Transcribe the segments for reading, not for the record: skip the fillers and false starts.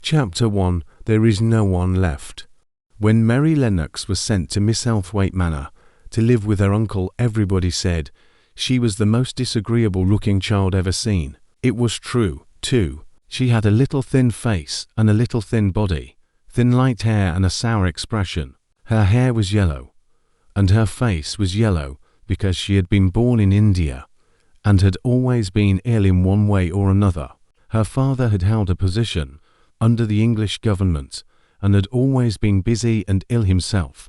Chapter 1. There is no one left. When Mary Lennox was sent to Miss Elthwaite Manor to live with her uncle, everybody said she was the most disagreeable-looking child ever seen. It was true, too. She had a little thin face and a little thin body, thin light hair and a sour expression. Her hair was yellow, and her face was yellow because she had been born in India and had always been ill in one way or another. Her father had held a position under the English government and had always been busy and ill himself,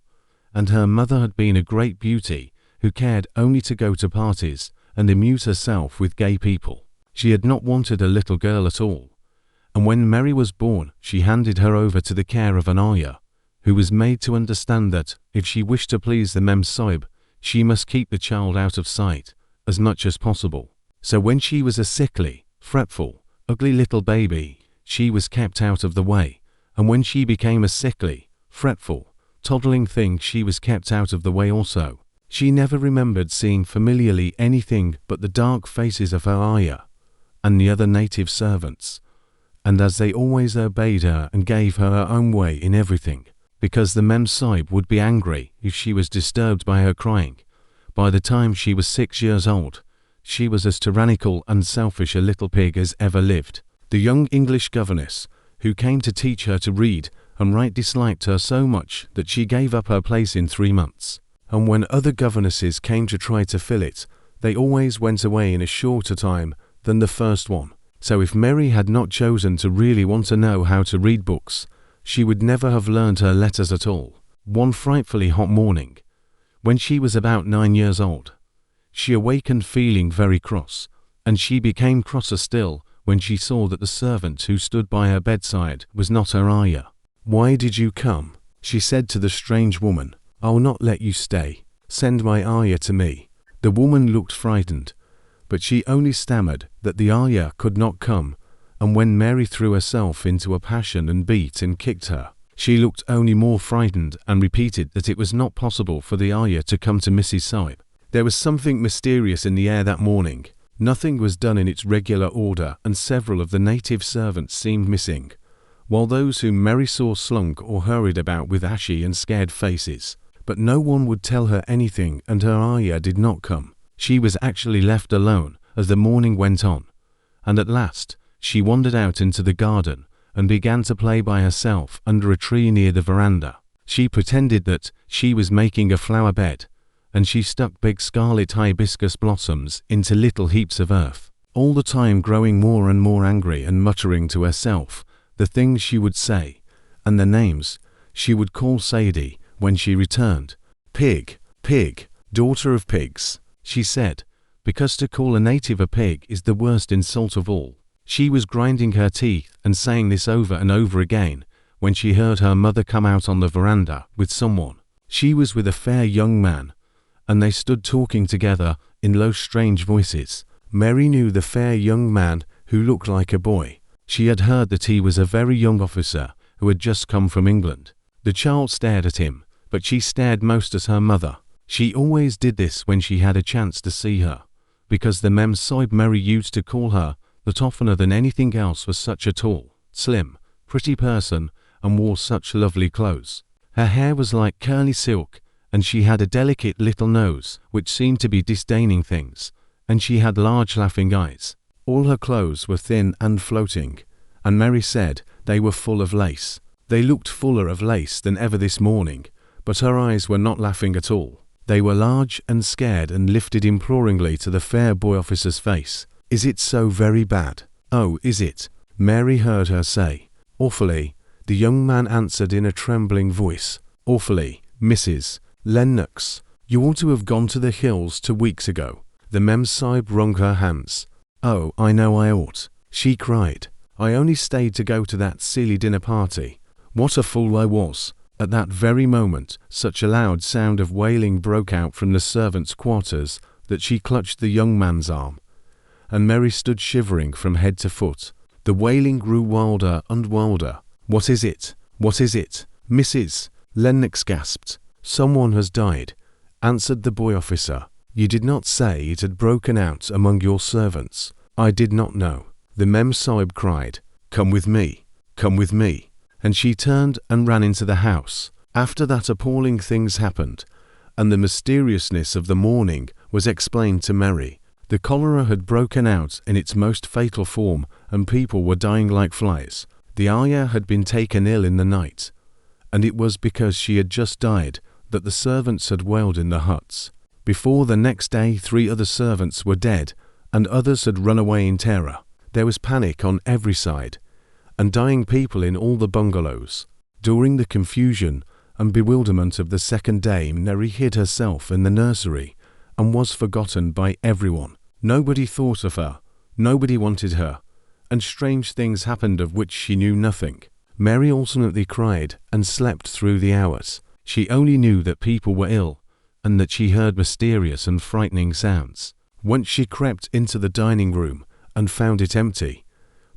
and her mother had been a great beauty who cared only to go to parties and amuse herself with gay people. She had not wanted a little girl at all, and when Mary was born she handed her over to the care of an ayah, who was made to understand that, if she wished to please the Mem Sahib, she must keep the child out of sight as much as possible. So when she was a sickly, fretful, ugly little baby, she was kept out of the way, and when she became a sickly, fretful, toddling thing, she was kept out of the way also. She never remembered seeing familiarly anything but the dark faces of her ayah and the other native servants, and as they always obeyed her and gave her her own way in everything, because the Mem Sahib would be angry if she was disturbed by her crying. By the time she was 6 years old, she was as tyrannical and selfish a little pig as ever lived. The young English governess, who came to teach her to read and write, disliked her so much that she gave up her place in 3 months. And when other governesses came to try to fill it, they always went away in a shorter time than the first one. So if Mary had not chosen to really want to know how to read books, she would never have learned her letters at all. One frightfully hot morning, when she was about 9 years old, she awakened feeling very cross, and she became crosser still when she saw that the servant who stood by her bedside was not her ayah. "Why did you come?" she said to the strange woman. "I'll not let you stay. Send my ayah to me." The woman looked frightened, but she only stammered that the ayah could not come, and when Mary threw herself into a passion and beat and kicked her, she looked only more frightened and repeated that it was not possible for the ayah to come to Mrs. Sahib. There was something mysterious in the air that morning. Nothing was done in its regular order, and several of the native servants seemed missing, while those whom Mary saw slunk or hurried about with ashy and scared faces. But no one would tell her anything, and her ayah did not come. She was actually left alone as the morning went on, and at last she wandered out into the garden and began to play by herself under a tree near the veranda. She pretended that she was making a flower bed, and she stuck big scarlet hibiscus blossoms into little heaps of earth, all the time growing more and more angry and muttering to herself the things she would say and the names she would call Sadie when she returned. "Pig, pig, daughter of pigs," she said, because to call a native a pig is the worst insult of all. She was grinding her teeth and saying this over and over again when she heard her mother come out on the veranda with someone. She was with a fair young man, and they stood talking together in low, strange voices. Mary knew the fair young man who looked like a boy. She had heard that he was a very young officer who had just come from England. The child stared at him, but she stared most as her mother. She always did this when she had a chance to see her, because the Mem Sahib Mary used to call her that oftener than anything else, was such a tall, slim, pretty person and wore such lovely clothes. Her hair was like curly silk, and she had a delicate little nose which seemed to be disdaining things, and she had large laughing eyes. All her clothes were thin and floating, and Mary said they were full of lace. They looked fuller of lace than ever this morning, but her eyes were not laughing at all. They were large and scared and lifted imploringly to the fair boy officer's face. "Is it so very bad?" "Oh, is it?" Mary heard her say. "Awfully," the young man answered in a trembling voice. "Awfully, Mrs. Lennox. You ought to have gone to the hills 2 weeks ago." The Mem Sahib wrung her hands. "Oh, I know I ought," she cried. "I only stayed to go to that silly dinner party. What a fool I was." At that very moment, such a loud sound of wailing broke out from the servants' quarters that she clutched the young man's arm, and Mary stood shivering from head to foot. The wailing grew wilder and wilder. "What is it? What is it?" Mrs. Lennox gasped. "Someone has died," answered the boy officer. "You did not say it had broken out among your servants." "I did not know," the Mem Sahib cried. "Come with me." Come with me." And she turned and ran into the house. After that, appalling things happened, and the mysteriousness of the morning was explained to Mary. The cholera had broken out in its most fatal form, and people were dying like flies. The ayah had been taken ill in the night, and it was because she had just died that the servants had wailed in the huts. Before the next day, 3 other servants were dead, and others had run away in terror. There was panic on every side, and dying people in all the bungalows. During the confusion and bewilderment of the second day, Mary hid herself in the nursery and was forgotten by everyone. Nobody thought of her, nobody wanted her, and strange things happened of which she knew nothing. Mary alternately cried and slept through the hours. She only knew that people were ill, and that she heard mysterious and frightening sounds. Once she crept into the dining room and found it empty,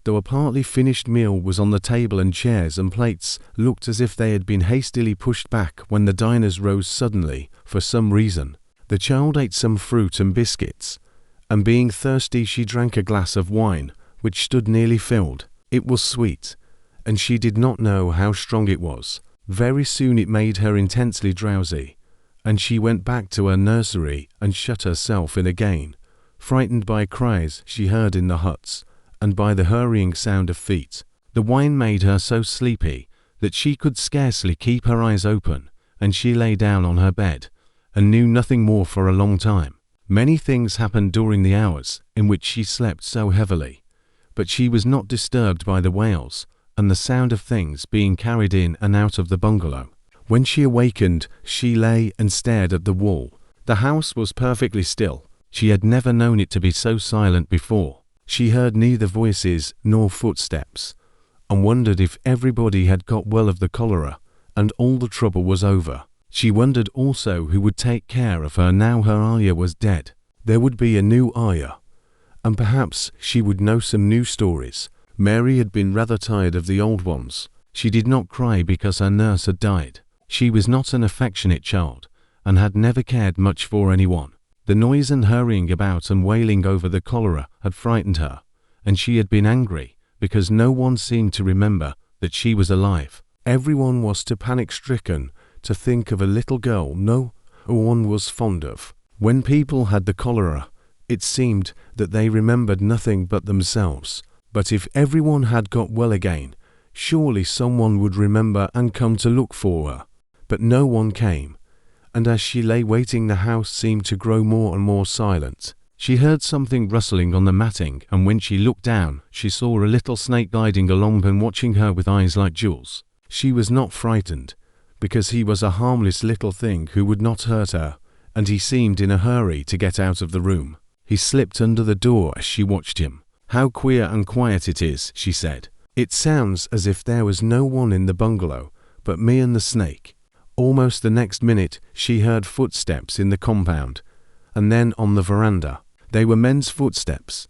though a partly finished meal was on the table and chairs and plates looked as if they had been hastily pushed back when the diners rose suddenly for some reason. The child ate some fruit and biscuits, and being thirsty she drank a glass of wine, which stood nearly filled. It was sweet, and she did not know how strong it was. Very soon it made her intensely drowsy, and she went back to her nursery and shut herself in again, frightened by cries she heard in the huts, and by the hurrying sound of feet. The wine made her so sleepy that she could scarcely keep her eyes open, and she lay down on her bed, and knew nothing more for a long time. Many things happened during the hours in which she slept so heavily, but she was not disturbed by the wails and the sound of things being carried in and out of the bungalow. When she awakened, she lay and stared at the wall. The house was perfectly still. She had never known it to be so silent before. She heard neither voices nor footsteps, and wondered if everybody had got well of the cholera and all the trouble was over. She wondered also who would take care of her now her ayah was dead. There would be a new ayah, and perhaps she would know some new stories. Mary had been rather tired of the old ones. She did not cry because her nurse had died. She was not an affectionate child, and had never cared much for anyone. The noise and hurrying about and wailing over the cholera had frightened her, and she had been angry because no one seemed to remember that she was alive. Everyone was too panic-stricken to think of a little girl no one was fond of. When people had the cholera, it seemed that they remembered nothing but themselves. But if everyone had got well again, surely someone would remember and come to look for her. But no one came, and as she lay waiting, the house seemed to grow more and more silent. She heard something rustling on the matting, and when she looked down, she saw a little snake gliding along and watching her with eyes like jewels. She was not frightened, because he was a harmless little thing who would not hurt her, and he seemed in a hurry to get out of the room. He slipped under the door as she watched him. "How queer and quiet it is," she said. "It sounds as if there was no one in the bungalow but me and the snake." Almost the next minute she heard footsteps in the compound, and then on the veranda. They were men's footsteps,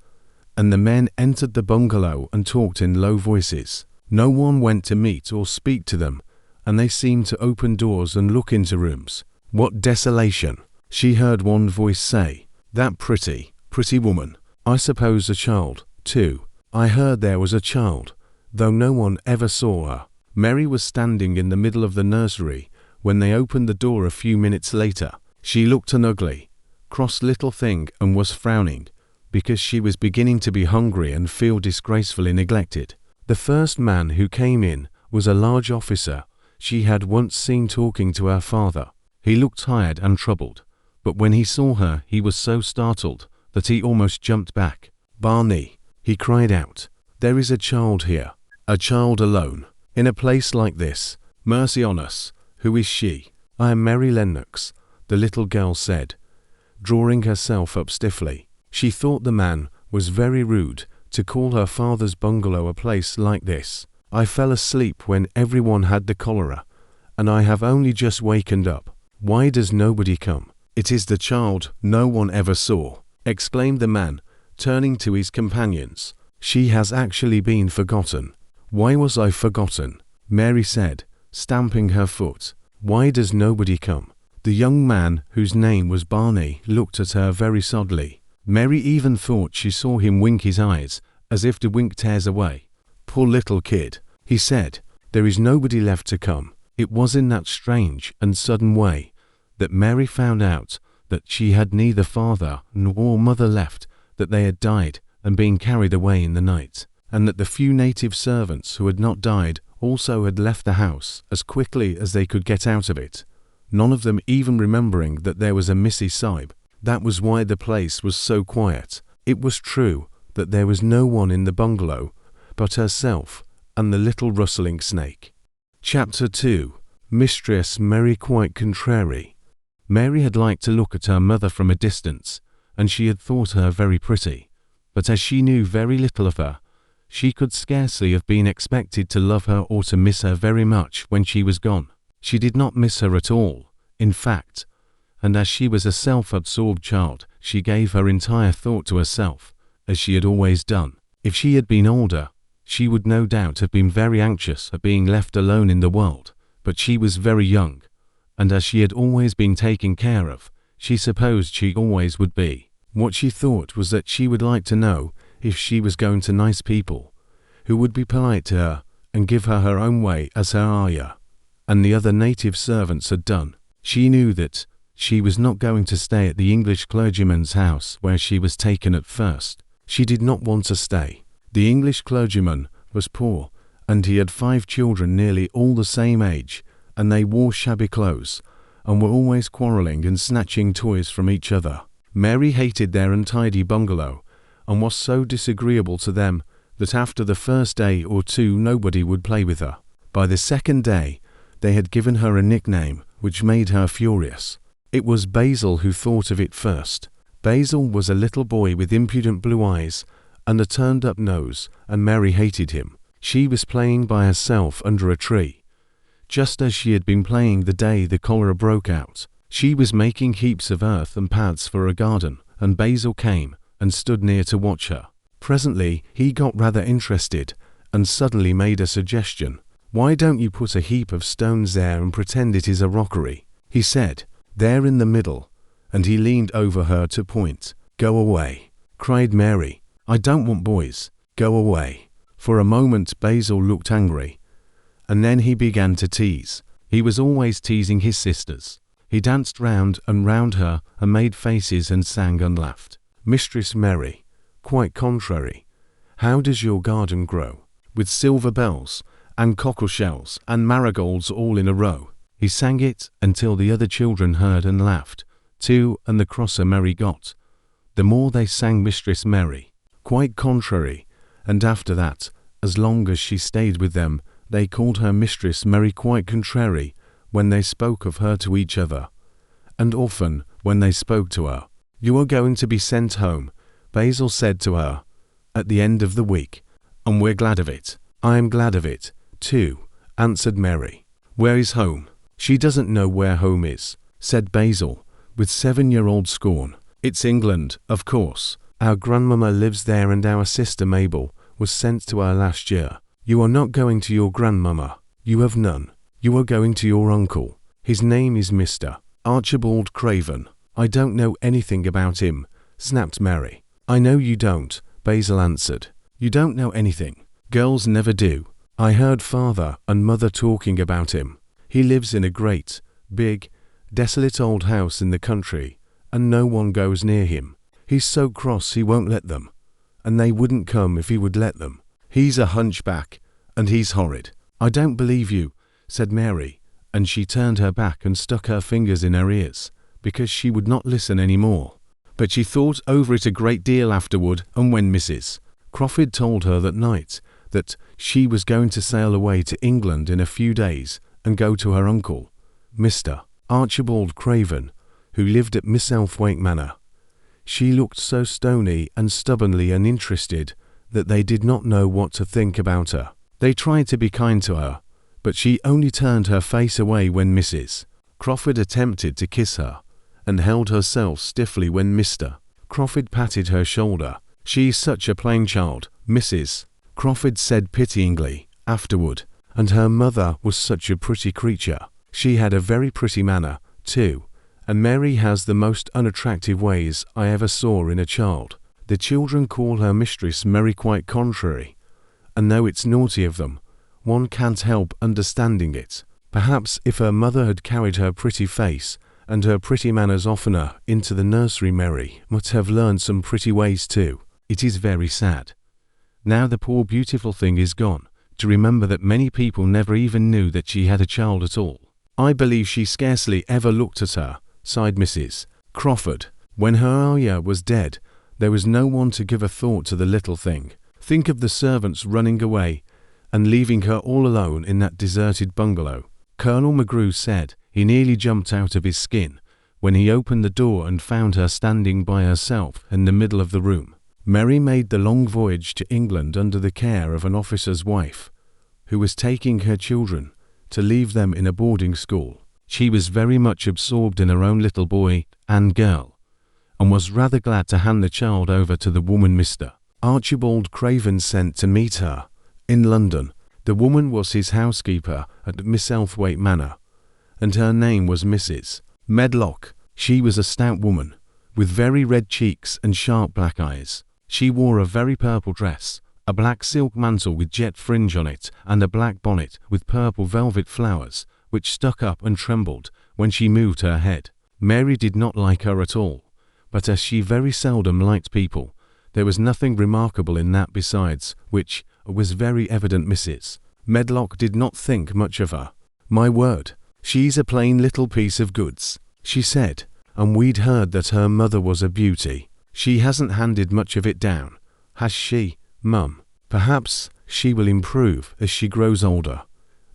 and the men entered the bungalow and talked in low voices. No one went to meet or speak to them, and they seemed to open doors and look into rooms. "What desolation!" she heard one voice say. "That pretty woman. I suppose a child, too. I heard there was a child, though no one ever saw her." Mary was standing in the middle of the nursery when they opened the door a few minutes later. She looked an ugly, cross little thing and was frowning, because she was beginning to be hungry and feel disgracefully neglected. The first man who came in was a large officer she had once seen talking to her father. He looked tired and troubled, but when he saw her he was so startled that he almost jumped back. "Barney," he cried out, "there is a child here, a child alone, in a place like this. Mercy on us, who is she?" "I am Mary Lennox," the little girl said, drawing herself up stiffly. She thought the man was very rude to call her father's bungalow a place like this. "I fell asleep when everyone had the cholera, and I have only just wakened up. Why does nobody come?" "It is the child no one ever saw," exclaimed the man, turning to his companions. "She has actually been forgotten." "Why was I forgotten?" Mary said, stamping her foot. "Why does nobody come?" The young man, whose name was Barney, looked at her very sadly. Mary even thought she saw him wink his eyes, as if the wink tears away. "Poor little kid," He said, "There is nobody left to come." It was in that strange and sudden way that Mary found out that she had neither father nor mother left, that they had died and been carried away in the night, and that the few native servants who had not died also had left the house as quickly as they could get out of it, none of them even remembering that there was a Mrs. Saib. That was why the place was so quiet. It was true that there was no one in the bungalow but herself and the little rustling snake. Chapter 2. Mistress Mary Quite Contrary. Mary had liked to look at her mother from a distance, and she had thought her very pretty, but as she knew very little of her, she could scarcely have been expected to love her or to miss her very much when she was gone. She did not miss her at all, in fact, and as she was a self-absorbed child, she gave her entire thought to herself, as she had always done. If she had been older, she would no doubt have been very anxious at being left alone in the world, but she was very young, and as she had always been taken care of, she supposed she always would be. What she thought was that she would like to know if she was going to nice people, who would be polite to her and give her her own way as her ayah, and the other native servants had done. She knew that she was not going to stay at the English clergyman's house where she was taken at first. She did not want to stay. The English clergyman was poor, and he had 5 children nearly all the same age, and they wore shabby clothes, and were always quarrelling and snatching toys from each other. Mary hated their untidy bungalow, and was so disagreeable to them that after the first day or two nobody would play with her. By the second day, they had given her a nickname which made her furious. It was Basil who thought of it first. Basil was a little boy with impudent blue eyes and a turned-up nose, and Mary hated him. She was playing by herself under a tree, just as she had been playing the day the cholera broke out. She was making heaps of earth and paths for a garden, and Basil came and stood near to watch her. Presently he got rather interested and suddenly made a suggestion. "Why don't you put a heap of stones there and pretend it is a rockery?" he said. "There in the middle," and he leaned over her to point. "Go away," cried Mary. "I don't want boys. Go away." For a moment Basil looked angry, and then he began to tease. He was always teasing his sisters. He danced round and round her and made faces and sang and laughed. "Mistress Mary, quite contrary, how does your garden grow, with silver bells and cockleshells and marigolds all in a row?" He sang it until the other children heard and laughed, too, and the crosser Mary got, the more they sang Mistress Mary, quite contrary, and after that, as long as she stayed with them, they called her Mistress Mary Quite Contrary when they spoke of her to each other, and often when they spoke to her. "You are going to be sent home," Basil said to her, "at the end of the week, and we're glad of it." "I am glad of it, too," answered Mary. "Where is home?" "She doesn't know where home is," said Basil, with 7-year-old scorn. "It's England, of course. Our grandmama lives there, and our sister Mabel was sent to her last year." "You are not going to your grandmama. You have none. You are going to your uncle. His name is Mr. Archibald Craven." "I don't know anything about him," snapped Mary. "I know you don't," Basil answered. "You don't know anything. Girls never do. I heard father and mother talking about him. He lives in a great, big, desolate old house in the country, and no one goes near him. He's so cross he won't let them, and they wouldn't come if he would let them. He's a hunchback, and he's horrid." "I don't believe you," said Mary, and she turned her back and stuck her fingers in her ears, because she would not listen any more. But she thought over it a great deal afterward, and when Mrs. Crawford told her that night that she was going to sail away to England in a few days and go to her uncle, Mr. Archibald Craven, who lived at Misselthwaite Manor, she looked so stony and stubbornly uninterested that they did not know what to think about her. They tried to be kind to her, but she only turned her face away when Mrs. Crawford attempted to kiss her, and held herself stiffly when Mr. Crawford patted her shoulder. "She's such a plain child," Mrs. Crawford said pityingly afterward, "and her mother was such a pretty creature. She had a very pretty manner, too, and Mary has the most unattractive ways I ever saw in a child. The children call her Mistress Mary Quite Contrary, and though it's naughty of them, one can't help understanding it. Perhaps if her mother had carried her pretty face and her pretty manners oftener into the nursery, Mary must have learned some pretty ways too. It is very sad. Now the poor beautiful thing is gone, to remember that many people never even knew that she had a child at all. I believe she scarcely ever looked at her, sighed Mrs. Crawford. When her Arya was dead, there was no one to give a thought to the little thing. Think of the servants running away and leaving her all alone in that deserted bungalow. Colonel McGrew said he nearly jumped out of his skin when he opened the door and found her standing by herself in the middle of the room. Mary made the long voyage to England under the care of an officer's wife, who was taking her children to leave them in a boarding school. She was very much absorbed in her own little boy and girl, and was rather glad to hand the child over to the woman Mr. Archibald Craven sent to meet her in London. The woman was his housekeeper at Misselthwaite Manor, and her name was Mrs. Medlock. She was a stout woman, with very red cheeks and sharp black eyes. She wore a very purple dress, a black silk mantle with jet fringe on it, and a black bonnet with purple velvet flowers, which stuck up and trembled when she moved her head. Mary did not like her at all, but as she very seldom liked people, there was nothing remarkable in that besides, which was very evident. Mrs. Medlock did not think much of her. "My word, she's a plain little piece of goods," she said, "and we'd heard that her mother was a beauty. She hasn't handed much of it down, has she, Mum? Perhaps she will improve as she grows older,"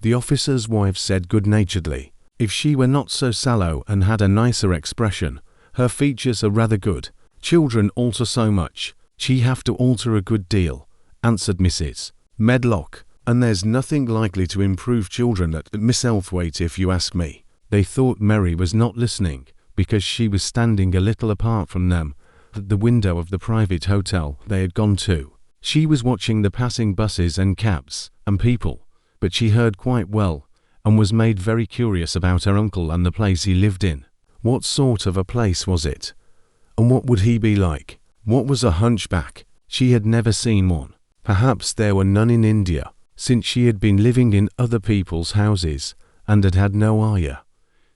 the officer's wife said good-naturedly. "If she were not so sallow and had a nicer expression. Her features are rather good. Children alter so much. She have to alter a good deal," answered Mrs. Medlock, "and there's nothing likely to improve children at Misselthwaite if you ask me." They thought Mary was not listening because she was standing a little apart from them at the window of the private hotel they had gone to. She was watching the passing buses and cabs and people, but she heard quite well and was made very curious about her uncle and the place he lived in. What sort of a place was it? And what would he be like? What was a hunchback? She had never seen one. Perhaps there were none in India, since she had been living in other people's houses and had had no Arya.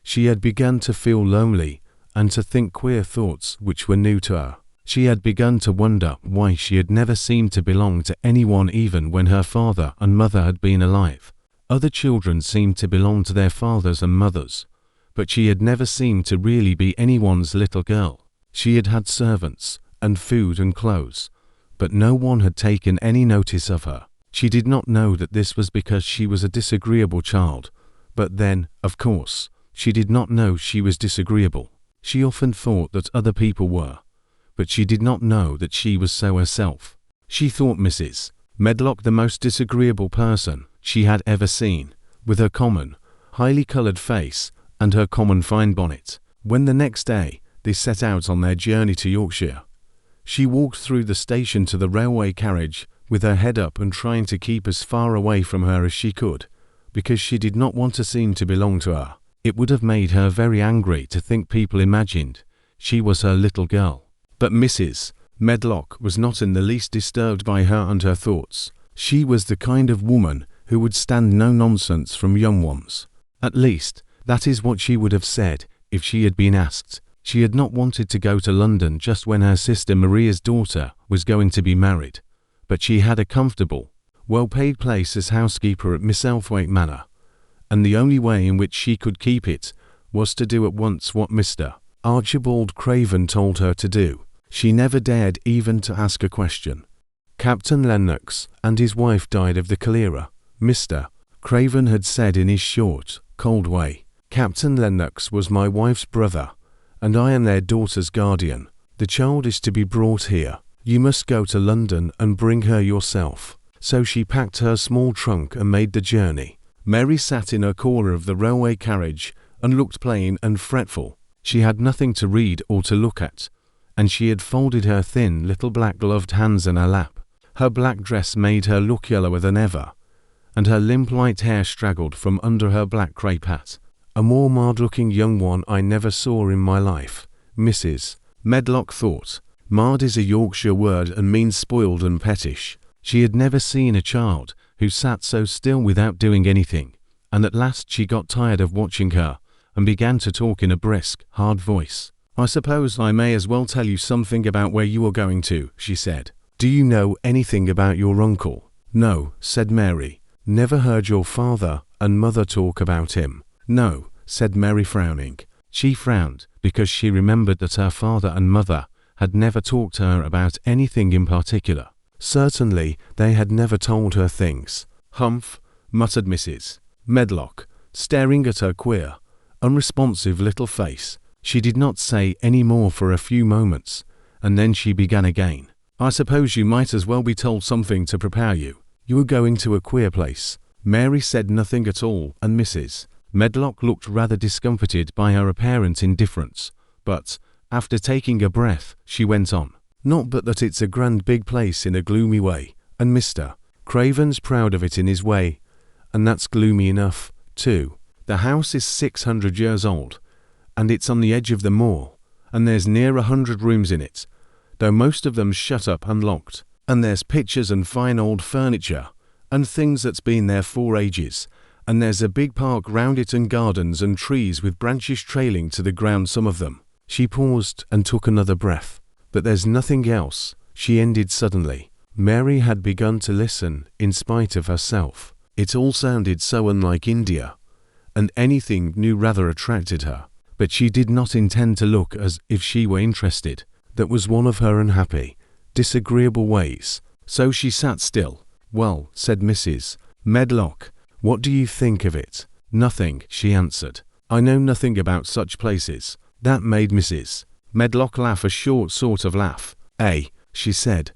She had begun to feel lonely and to think queer thoughts which were new to her. She had begun to wonder why she had never seemed to belong to anyone even when her father and mother had been alive. Other children seemed to belong to their fathers and mothers, but she had never seemed to really be anyone's little girl. She had had servants and food and clothes, but no one had taken any notice of her. She did not know that this was because she was a disagreeable child, but then, of course, she did not know she was disagreeable. She often thought that other people were, but she did not know that she was so herself. She thought Mrs. Medlock the most disagreeable person she had ever seen, with her common, highly coloured face and her common fine bonnet. When the next day they set out on their journey to Yorkshire, she walked through the station to the railway carriage with her head up and trying to keep as far away from her as she could, because she did not want to seem to belong to her. It would have made her very angry to think people imagined she was her little girl. But Mrs. Medlock was not in the least disturbed by her and her thoughts. She was the kind of woman who would stand no nonsense from young ones. At least, that is what she would have said if she had been asked. She had not wanted to go to London just when her sister Maria's daughter was going to be married, but she had a comfortable, well-paid place as housekeeper at Misselthwaite Manor, and the only way in which she could keep it was to do at once what Mr. Archibald Craven told her to do. She never dared even to ask a question. Captain Lennox and his wife died of the cholera, Mr. Craven had said in his short, cold way. "Captain Lennox was my wife's brother, and I am their daughter's guardian. The child is to be brought here. You must go to London and bring her yourself." So she packed her small trunk and made the journey. Mary sat in her corner of the railway carriage and looked plain and fretful. She had nothing to read or to look at, and she had folded her thin little black gloved hands in her lap. Her black dress made her look yellower than ever, and her limp light hair straggled from under her black crape hat. "A more marred-looking young one I never saw in my life," Mrs. Medlock thought. Marred is a Yorkshire word and means spoiled and pettish. She had never seen a child who sat so still without doing anything, and at last she got tired of watching her and began to talk in a brisk, hard voice. "I suppose I may as well tell you something about where you are going to," she said. "Do you know anything about your uncle?" "No," said Mary. "Never heard your father and mother talk about him." "No," said Mary, frowning. She frowned because she remembered that her father and mother had never talked to her about anything in particular. Certainly, they had never told her things. "Humph," muttered Mrs. Medlock, staring at her queer, unresponsive little face. She did not say any more for a few moments, and then she began again. "I suppose you might as well be told something to prepare you. You are going to a queer place." Mary said nothing at all, and Mrs. Medlock looked rather discomfited by her apparent indifference, but, after taking a breath, she went on. "Not but that it's a grand big place in a gloomy way, and Mr. Craven's proud of it in his way, and that's gloomy enough, too. The house is 600 years old, and it's on the edge of the moor, and there's near 100 rooms in it, though most of them's shut up and locked, and there's pictures and fine old furniture, and things that's been there for ages, and there's a big park round it and gardens and trees with branches trailing to the ground, some of them." She paused and took another breath. "But there's nothing else," she ended suddenly. Mary had begun to listen in spite of herself. It all sounded so unlike India, and anything new rather attracted her, but she did not intend to look as if she were interested. That was one of her unhappy, disagreeable ways. So she sat still. "Well," said Mrs. Medlock, "what do you think of it?" "Nothing," she answered. "I know nothing about such places." That made Mrs. Medlock laugh, a short sort of laugh. "Eh," she said,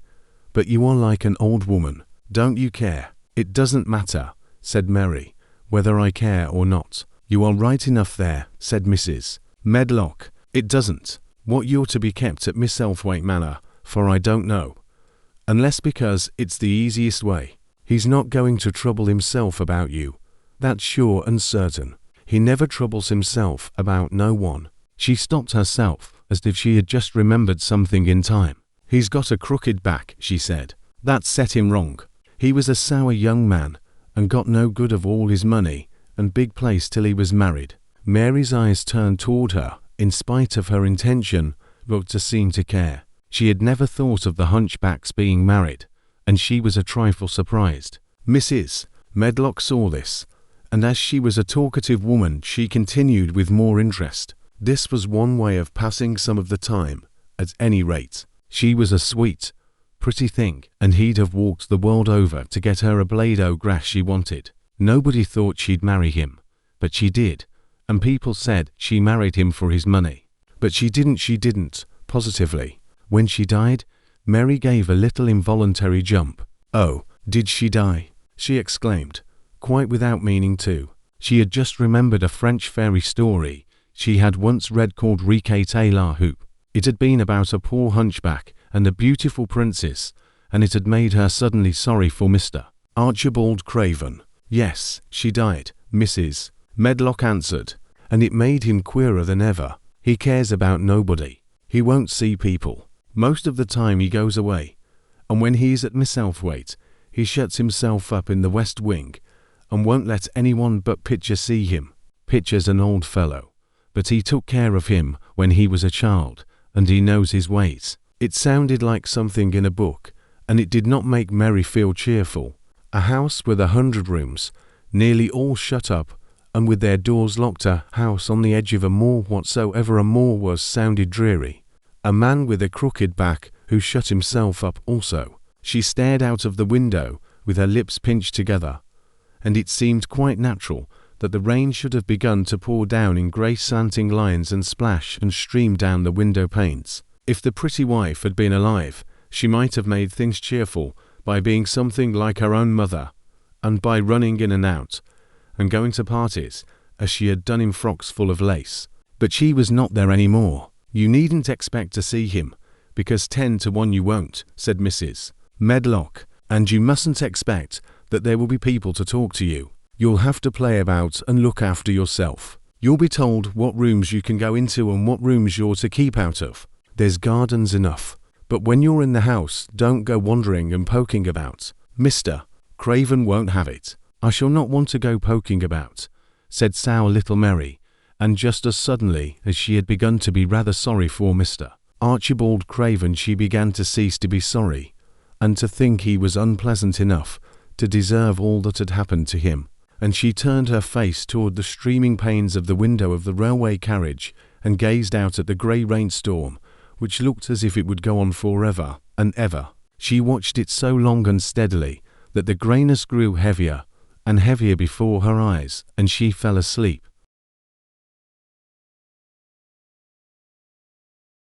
"but you are like an old woman. Don't you care?" "It doesn't matter," said Mary, "whether I care or not." "You are right enough there," said Mrs. Medlock. "It doesn't. What you're to be kept at Miss Elthwaite Manor for I don't know. Unless because it's the easiest way. He's not going to trouble himself about you. That's sure and certain. He never troubles himself about no one." She stopped herself, as if she had just remembered something in time. "He's got a crooked back," she said. "That set him wrong. He was a sour young man, and got no good of all his money and big place till he was married." Mary's eyes turned toward her, in spite of her intention not to seem to care. She had never thought of the hunchback's being married, and she was a trifle surprised. Mrs. Medlock saw this, and as she was a talkative woman, she continued with more interest. This was one way of passing some of the time, at any rate. She was a sweet, pretty thing, and he'd have walked the world over to get her a blade o' grass she wanted. Nobody thought she'd marry him, but she did, and people said she married him for his money. But she didn't, positively. When she died, Mary gave a little involuntary jump. "Oh, did she die?" she exclaimed, quite without meaning to. She had just remembered a French fairy story she had once read called Riquet et la Houppe. It had been about a poor hunchback and a beautiful princess, and it had made her suddenly sorry for Mr. Archibald Craven. "Yes, she died," Mrs. Medlock answered, "and it made him queerer than ever. He cares about nobody. He won't see people. Most of the time he goes away, and when he's at Miss Elthwaite, he shuts himself up in the west wing, and won't let anyone but Pitcher see him. Pitcher's an old fellow, but he took care of him when he was a child, and he knows his ways." It sounded like something in a book, and it did not make Mary feel cheerful. A house with 100 rooms, nearly all shut up, and with their doors locked, a house on the edge of a moor, whatsoever a moor was, sounded dreary. A man with a crooked back who shut himself up also. She stared out of the window with her lips pinched together, and it seemed quite natural that the rain should have begun to pour down in grey slanting lines and splash and stream down the window panes. If the pretty wife had been alive, she might have made things cheerful by being something like her own mother, and by running in and out, and going to parties, as she had done in frocks full of lace. But she was not there any more. "You needn't expect to see him, because 10 to 1 you won't," said Mrs. Medlock, "and you mustn't expect that there will be people to talk to you. You'll have to play about and look after yourself. You'll be told what rooms you can go into and what rooms you're to keep out of. There's gardens enough, but when you're in the house, don't go wandering and poking about. Mr. Craven won't have it. I shall not want to go poking about," said sour little Mary, and just as suddenly as she had begun to be rather sorry for Mr. Archibald Craven, she began to cease to be sorry, and to think he was unpleasant enough to deserve all that had happened to him. And she turned her face toward the streaming panes of the window of the railway carriage and gazed out at the grey rainstorm, which looked as if it would go on forever and ever. She watched it so long and steadily that the greyness grew heavier and heavier before her eyes, and she fell asleep.